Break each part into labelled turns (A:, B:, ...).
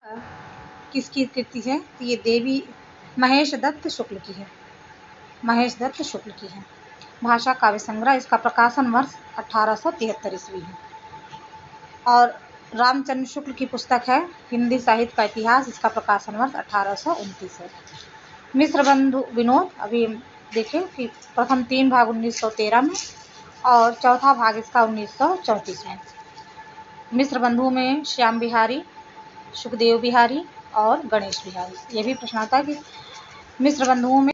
A: किसकी कृति है? तो ये देवी महेश दत्त शुक्ल की है। महेश दत्त शुक्ल की है। भाषा काव्य संग्रह, इसका प्रकाशन वर्ष 1873 ईस्वी है। और रामचंद्र शुक्ल की पुस्तक है हिंदी साहित्य का इतिहास, इसका प्रकाशन वर्ष 1829 है। मिश्र बंधु विनोद, अभी देखिए कि प्रथम 3 भाग 1913 में और चौथा भाग इसका 1934 में। मिश्र बंधु में श्याम बिहारी, सुखदेव बिहारी और गणेश बिहारी। ये भी प्रश्न आता है कि मिश्र बंधुओं में,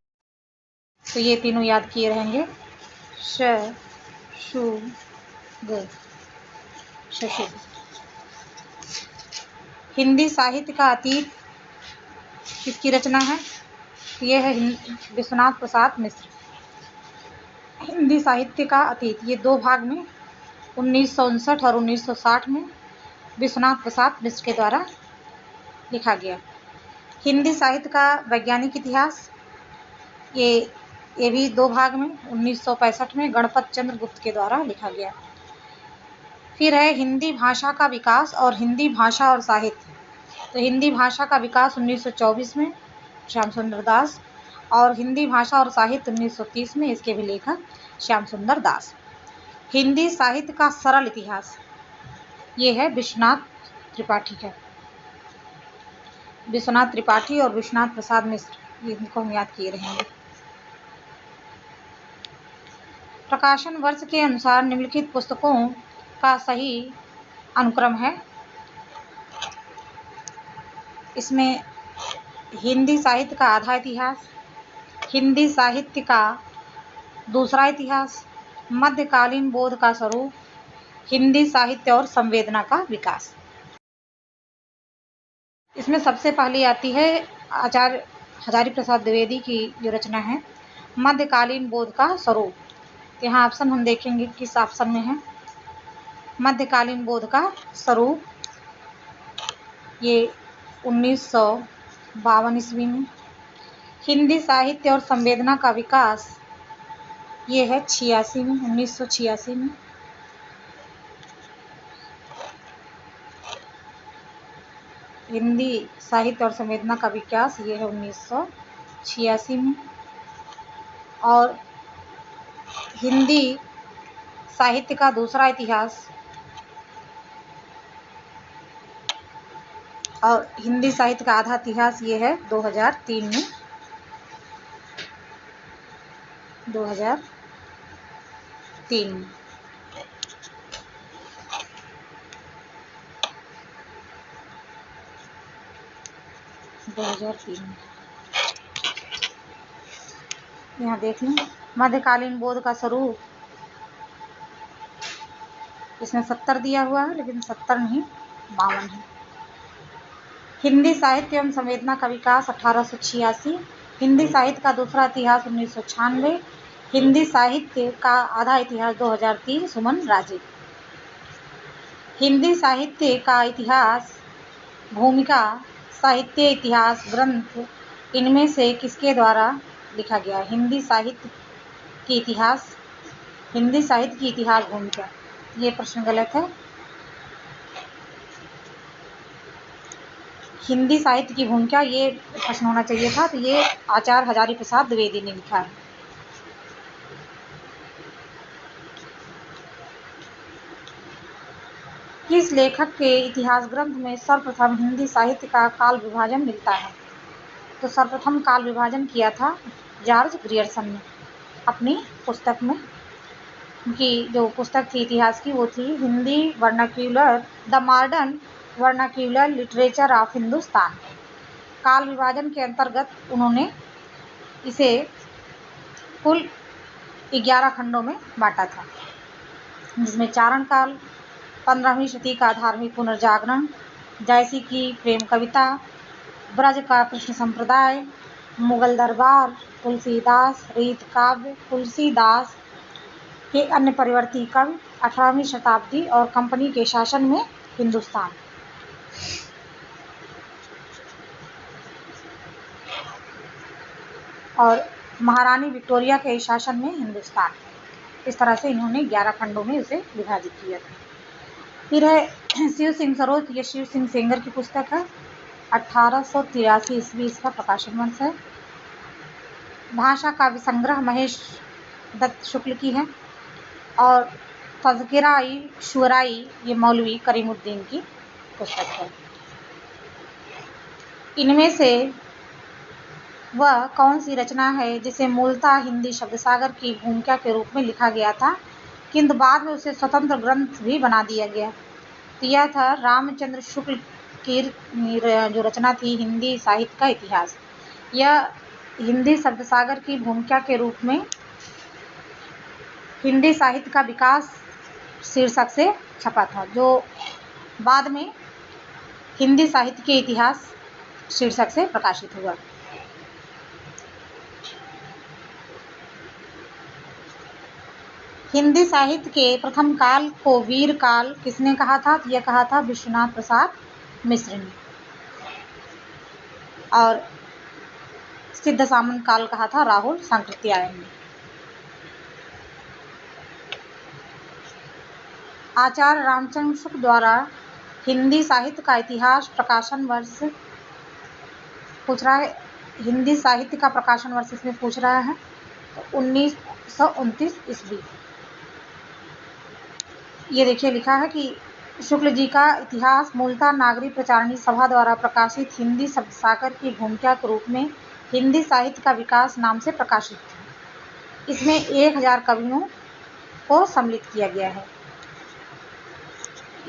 A: तो ये तीनों याद किए रहेंगे। श शु ग शशुग। हिंदी साहित्य का अतीत किसकी रचना है? ये है विश्वनाथ प्रसाद मिश्र। हिंदी साहित्य का अतीत ये 2 भाग में 1959 और 1960 में विश्वनाथ प्रसाद मिश्र के द्वारा लिखा गया। हिंदी साहित्य का वैज्ञानिक इतिहास ये भी 2 भाग में 1965 में गणपत चंद्र गुप्त के द्वारा लिखा गया। फिर है हिंदी भाषा का विकास और हिंदी भाषा और साहित्य। तो हिंदी भाषा का विकास 1924 में श्याम सुंदर दास और हिंदी भाषा और साहित्य 1930 में, इसके भी लेखक श्याम सुंदर दास। हिंदी साहित्य का सरल इतिहास ये है विश्वनाथ त्रिपाठी का। विश्वनाथ त्रिपाठी और विश्वनाथ प्रसाद मिश्र, ये इनको हम याद किए रहेंगे। प्रकाशन वर्ष के अनुसार निम्नलिखित पुस्तकों का सही अनुक्रम है। इसमें हिंदी साहित्य का आधा इतिहास, हिंदी साहित्य का दूसरा इतिहास, मध्यकालीन बोध का स्वरूप, हिंदी साहित्य और संवेदना का विकास। इसमें सबसे पहले आती है आचार्य हजारी प्रसाद द्विवेदी की जो रचना है मध्यकालीन बोध का स्वरूप। यहाँ ऑप्शन हम देखेंगे किस ऑप्शन में है। मध्यकालीन बोध का स्वरूप ये 1952 ईस्वी में। हिंदी साहित्य और संवेदना का विकास ये है 86 में, 1986 में। हिंदी साहित्य और संवेदना का विकास ये है 1986 में। और हिंदी साहित्य का दूसरा इतिहास और हिंदी साहित्य का आधा इतिहास ये है 2003 में। 2003 में। यहाँ देख लें मध्यकालीन बोध का स्वरूप, इसमें 70 दिया हुआ है लेकिन 70 नहीं 52 है। हिंदी साहित्य एवं संवेदना का विकास 1886। हिंदी साहित्य का दूसरा इतिहास 1996। हिंदी साहित्य का आधा इतिहास 2003 सुमन राजे। हिंदी साहित्य का इतिहास, भूमिका, साहित्य इतिहास ग्रंथ, इनमें से किसके द्वारा लिखा गया? हिंदी साहित्य की इतिहास, हिंदी साहित्य की इतिहास भूमिका, ये प्रश्न गलत है। हिंदी साहित्य की भूमिका ये प्रश्न होना चाहिए था, तो ये आचार्य हजारी प्रसाद द्विवेदी ने लिखा है। किस लेखक के इतिहास ग्रंथ में सर्वप्रथम हिंदी साहित्य का काल विभाजन मिलता है? तो सर्वप्रथम काल विभाजन किया था जॉर्ज ग्रियर्सन ने अपनी पुस्तक में। उनकी जो पुस्तक थी इतिहास की वो थी Hindi vernacular, the modern vernacular literature of Hindustan. काल विभाजन के अंतर्गत उन्होंने इसे कुल 11 खंडों में बांटा था, जिसमें चारण काल, 15वीं शती का धार्मिक पुनर्जागरण, जयसी की प्रेम कविता, ब्रज का कृष्ण संप्रदाय, मुगल दरबार, तुलसीदास, रीत काव्य, तुलसीदास के अन्य परिवर्ती कवि, 18वीं शताब्दी और कंपनी के शासन में हिंदुस्तान। और महारानी विक्टोरिया के शासन में हिंदुस्तान। इस तरह से इन्होंने 11 खंडों में इसे विभाजित किया था। फिर है शिव सिंह सरोज, ये शिव सिंह सेंगर की पुस्तक है। 1883 ईस्वी इसका प्रकाशन वर्ष है। भाषा काव्य संग्रह महेश दत्त शुक्ल की है और तज़किरा-ई शुअराई ये मौलवी करीमुद्दीन की पुस्तक है। इनमें से वह कौन सी रचना है जिसे मूलतः हिंदी शब्दसागर की भूमिका के रूप में लिखा गया था, किंतु बाद में उसे स्वतंत्र ग्रंथ भी बना दिया गया? तो यह था रामचंद्र शुक्ल की जो रचना थी हिंदी साहित्य का इतिहास। यह हिंदी शब्दसागर की भूमिका के रूप में हिंदी साहित्य का विकास शीर्षक से छपा था, जो बाद में हिंदी साहित्य के इतिहास शीर्षक से प्रकाशित हुआ। हिंदी साहित्य के प्रथम काल को वीर काल किसने कहा था? तो यह कहा था विश्वनाथ प्रसाद मिश्र ने। और सिद्ध सामंत काल कहा था राहुल सांकृत्यायन ने। आचार्य रामचंद्र शुक्ल द्वारा हिंदी साहित्य का इतिहास प्रकाशन वर्ष पूछ रहा है। हिंदी साहित्य का प्रकाशन वर्ष इसमें पूछ रहा है 1929 ईस्वी। ये देखिए लिखा है कि शुक्ल जी का इतिहास मूलतः नागरी प्रचारणी सभा द्वारा प्रकाशित हिंदी शब्दसागर की भूमिका के रूप में हिंदी साहित्य का विकास नाम से प्रकाशित है। इसमें 1000 कवियों को सम्मिलित किया गया है।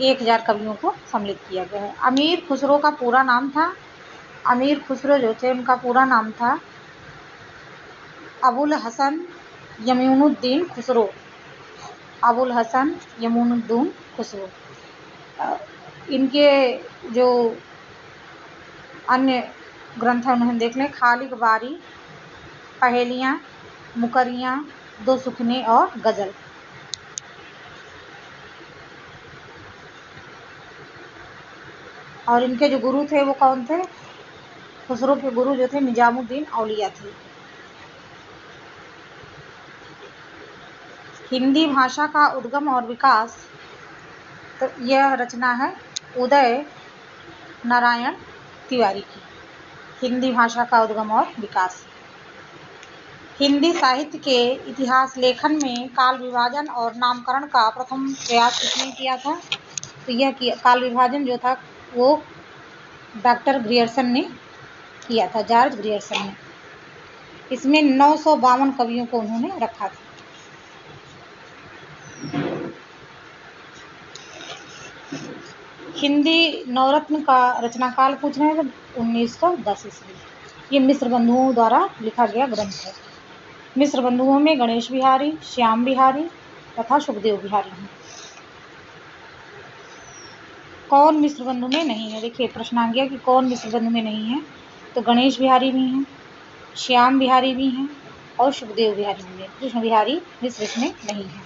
A: 1000 कवियों को सम्मिलित किया गया है। अमीर खुसरो का पूरा नाम था, अमीर खुसरो जो थे उनका पूरा नाम था अबुल हसन यमीनुद्दीन खुसरो। अबुल हसन यमीनुद्दीन खुसरो। इनके जो अन्य ग्रंथ हैं उन्हें देख लें। खालिक बारी, पहेलियाँ, मुकरियाँ, दो सुखने और गज़ल। और इनके जो गुरु थे वो कौन थे? खुसरो के गुरु जो थे निजामुद्दीन औलिया थे। हिंदी भाषा का उद्गम और विकास, तो यह रचना है उदय नारायण तिवारी की। हिंदी भाषा का उद्गम और विकास। हिंदी साहित्य के इतिहास लेखन में काल विभाजन और नामकरण का प्रथम प्रयास किसने किया था? तो यह काल विभाजन जो था वो डॉक्टर ग्रियर्सन ने किया था, जॉर्ज ग्रियर्सन ने। इसमें 952 कवियों को उन्होंने रखा था। हिंदी नवरत्न का रचनाकाल पूछ रहे हैं तो 1910 ईस्वी। ये मिश्र बंधुओं द्वारा लिखा गया ग्रंथ है। मिश्र बंधुओं में गणेश बिहारी, श्याम बिहारी तथा सुखदेव बिहारी हैं। कौन मिश्र बंधु में नहीं है? देखिए प्रश्न आ गया कि कौन मिश्र बंधु में नहीं है, तो गणेश बिहारी भी हैं, श्याम बिहारी भी हैं और सुखदेव बिहारी भी हैं। कृष्ण बिहारी मिश्र इसमें नहीं है।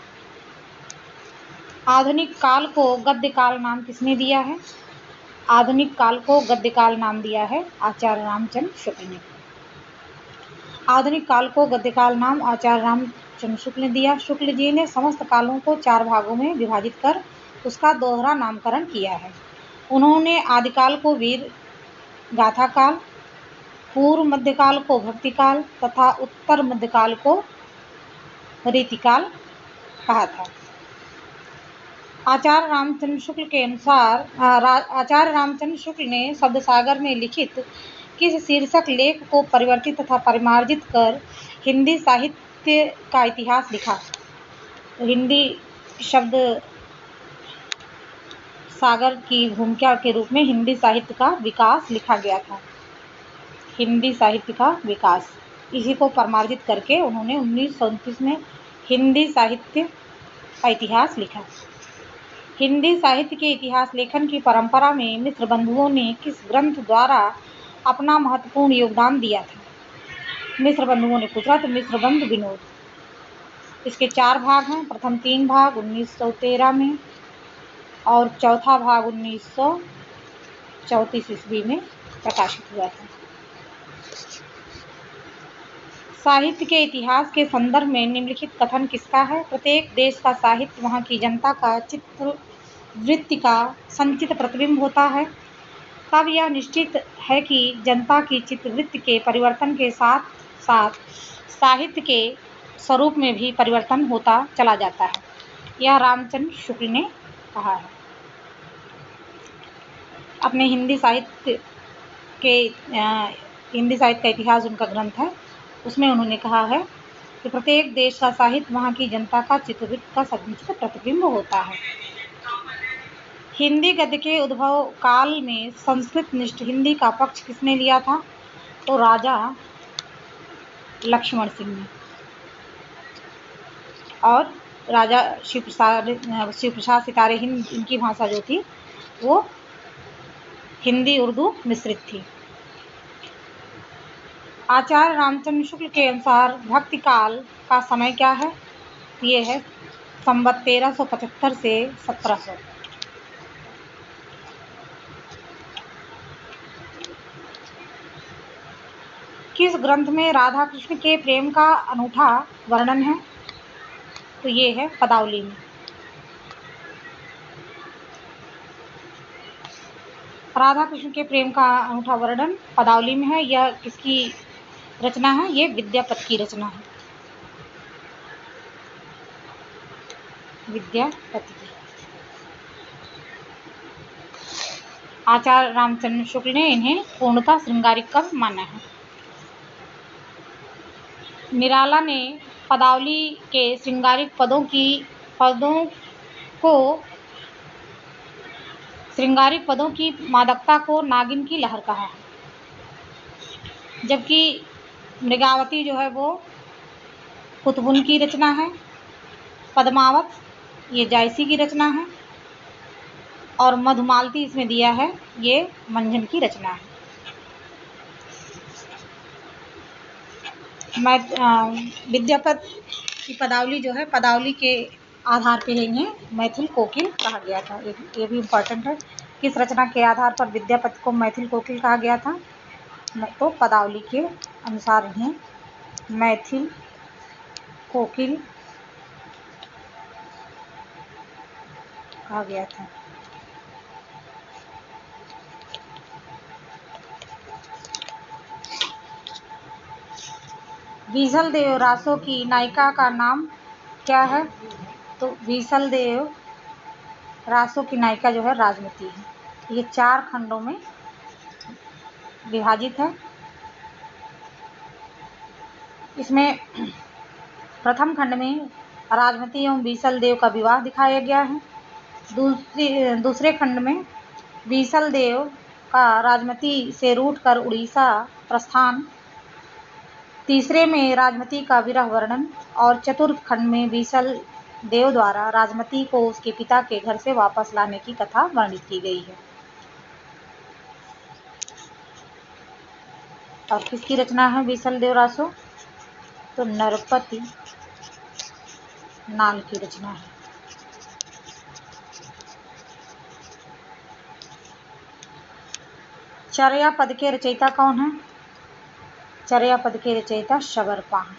A: आधुनिक काल को गद्य काल नाम किसने दिया है? आधुनिक काल को गद्य काल नाम दिया है आचार्य रामचंद्र शुक्ल ने। आधुनिक काल को गद्य काल नाम आचार्य रामचंद्र शुक्ल ने दिया। शुक्ल जी ने समस्त कालों को 4 भागों में विभाजित कर उसका दोहरा नामकरण किया है। उन्होंने आदिकाल को वीर गाथा काल, पूर्व मध्यकाल को भक्तिकाल तथा उत्तर मध्यकाल को रीतिकाल कहा था। आचार्य रामचंद्र शुक्ल के अनुसार आचार्य रामचंद्र शुक्ल ने शब्दसागर में लिखित किस शीर्षक लेख को परिवर्तित तथा परिमार्जित कर हिंदी साहित्य का इतिहास लिखा? हिंदी शब्द सागर की भूमिका के रूप में हिंदी साहित्य का विकास लिखा गया था। हिंदी साहित्य का विकास, इसी को परिमार्जित करके उन्होंने 1929 में हिंदी साहित्य का इतिहास लिखा। हिंदी साहित्य के इतिहास लेखन की परंपरा में मिश्र बंधुओं ने किस ग्रंथ द्वारा अपना महत्वपूर्ण योगदान दिया था? मिश्र बंधुओं ने पूछा तो मिश्र बंधु विनोद। इसके 4 भाग हैं। प्रथम 3 भाग 1913 में और चौथा भाग 1934 ईस्वी में प्रकाशित हुआ था। साहित्य के इतिहास के संदर्भ में निम्नलिखित कथन किसका है? प्रत्येक देश का साहित्य वहाँ की जनता का चित्त वृत्ति का संचित प्रतिबिंब होता है। तब यह निश्चित है कि जनता की चित्तवृत्ति के परिवर्तन के साथ साथ साहित्य के स्वरूप में भी परिवर्तन होता चला जाता है। यह रामचंद्र शुक्ल ने कहा है अपने हिंदी साहित्य का इतिहास उनका ग्रंथ है, उसमें उन्होंने कहा है कि प्रत्येक देश का साहित्य वहाँ की जनता का चित्तवृत्ति का समुचित प्रतिबिंब होता है। हिंदी गद्य के उद्भव काल में संस्कृत निष्ठ हिंदी का पक्ष किसने लिया था? तो राजा लक्ष्मण सिंह ने और राजा शिव प्रसाद सितारे हिंद, इनकी भाषा जो थी वो हिंदी उर्दू मिश्रित थी। आचार्य रामचंद्र शुक्ल के अनुसार भक्ति काल का समय क्या है? ये है संवत 1375 से 1700। किस ग्रंथ में राधा कृष्ण के प्रेम का अनूठा वर्णन है? तो ये है पदावली में। राधा कृष्ण के प्रेम का अनूठा वर्णन पदावली में है। यह किसकी रचना है? ये विद्यापति की रचना है, विद्यापति की। आचार्य रामचंद्र शुक्ल ने इन्हें पूर्णतः श्रृंगारिक काव्य माना है। निराला ने पदावली के श्रृंगारिक पदों की मादकता को नागिन की लहर कहा है, जबकि मृगावती जो है वो कुतुबुन की रचना है, पद्मावत ये जायसी की रचना है और मधुमालती इसमें दिया है ये मंझन की रचना है। विद्यापति की पदावली जो है, पदावली के आधार पे इन्हें मैथिल कोकिल कहा गया था। ये भी इम्पोर्टेंट है। किस रचना के आधार पर विद्यापति को मैथिल कोकिल कहा गया था? तो पदावली के अनुसार इन्हें मैथिल कोकिल कहा गया था। बीसल देव रासो की नायिका का नाम क्या है? तो बीसल देव रासो की नायिका जो है राजमती है। ये 4 खंडों में विभाजित है। इसमें प्रथम खंड में राजमती एवं बीसल देव का विवाह दिखाया गया है। दूसरे खंड में बीसल देव का राजमती से रूठकर उड़ीसा प्रस्थान, तीसरे में राजमती का विरह वर्णन और चतुर्थ खंड में बीसल देव द्वारा राजमती को उसके पिता के घर से वापस लाने की कथा वर्णित की गई है। और किसकी रचना है बीसल देव रासो? तो नरपति नाल की रचना है। चर्या पद के रचयिता कौन है? चर्या पद के रचयिता शबरपा हैं।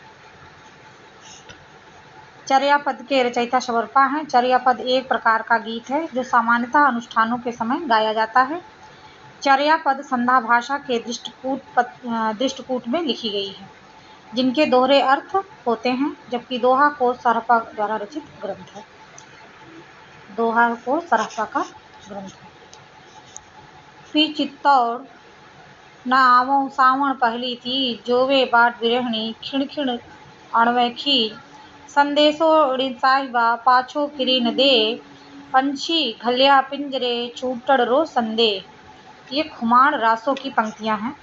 A: चर्या पद के रचयिता शबरपा हैं। चर्या पद एक प्रकार का गीत है जो सामान्यतः अनुष्ठानों के समय गाया जाता है। चर्या पद संध्या भाषा के दृष्टकूट में लिखी गई है, जिनके दोहरे अर्थ होते हैं, जबकि दोहा को सरहपा द्वारा रचित ग्रंथ है। दोहा को सरहपा का ग्रंथ है। पी चित्तौड़ न आवों सावण पहली थी, जोवे बाट बिरहणी खिण खिण अणवे खी, संदेशो ऋण साहिबा पाछो फिरी न दे, पंछी घलिया पिंजरे छूटड़ रो संदे। ये खुमाण रासों की पंक्तियां हैं।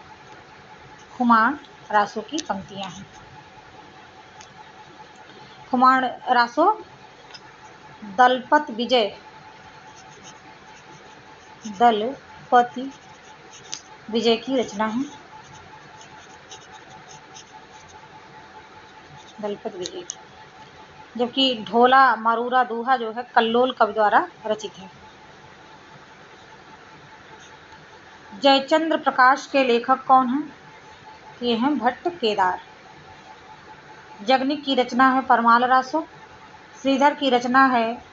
A: खुमाण रासों की पंक्तियां हैं। खुमाण रासो दलपति विजय की रचना है। दलपति विजय की, जबकि ढोला मारूरा दूहा जो है कल्लोल कवि द्वारा रचित है। जयचंद्र प्रकाश के लेखक कौन हैं? ये हैं भट्ट केदार। जगनिक की रचना है परमाल रासो। श्रीधर की रचना है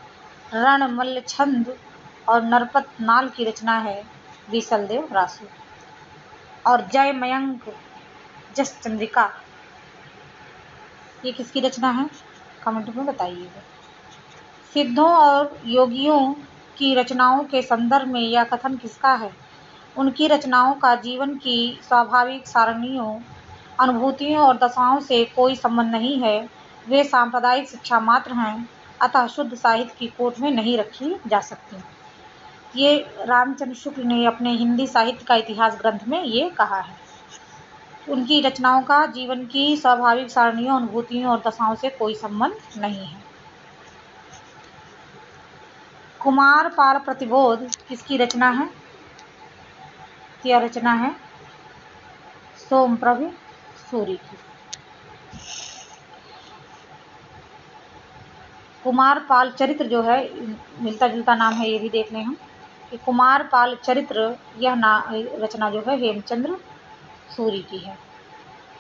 A: रणमल्ल छंद और नरपत नाल की रचना है बीसलदेव रासो। और जय मयंक जस चंद्रिका, ये किसकी रचना है? कमेंट में बताइएगा। सिद्धों और योगियों की रचनाओं के संदर्भ में यह कथन किसका है? उनकी रचनाओं का जीवन की स्वाभाविक सारणियों, अनुभूतियों और दशाओं से कोई संबंध नहीं है। वे सांप्रदायिक शिक्षा मात्र हैं, अतः शुद्ध साहित्य की कोट में नहीं रखी जा सकती। ये रामचंद्र शुक्ल ने अपने हिंदी साहित्य का इतिहास ग्रंथ में ये कहा है। उनकी रचनाओं का जीवन की स्वाभाविक सारणियों, अनुभूतियों और दशाओं से कोई संबंध नहीं है। कुमारपाल प्रतिबोध किसकी रचना है? यह रचना है सोमप्रभ सूरि की। कुमारपाल चरित्र जो है, मिलता जुलता नाम है, ये भी देख लें हम कि कुमारपाल चरित्र यह रचना जो है हेमचंद्र सूरि की है।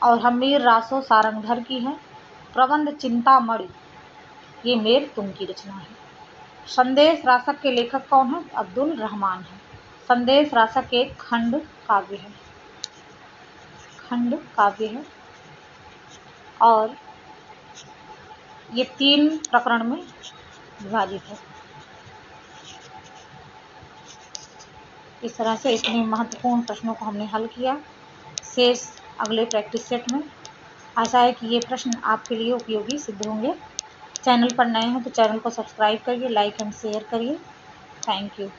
A: और हमीर रासो सारंगधर की है। प्रबंध चिंतामणि ये मेर तुम की रचना है। संदेश रासक के लेखक कौन है? अब्दुल रहमान है। संदेश रासक एक खंड काव्य है, खंड काव्य है और ये 3 प्रकरण में विभाजित है। इस तरह से इतने महत्वपूर्ण प्रश्नों को हमने हल किया। शेष अगले प्रैक्टिस सेट में। आशा है कि ये प्रश्न आपके लिए उपयोगी सिद्ध होंगे। चैनल पर नए हैं तो चैनल को सब्सक्राइब करिए, लाइक एंड शेयर करिए। Thank you.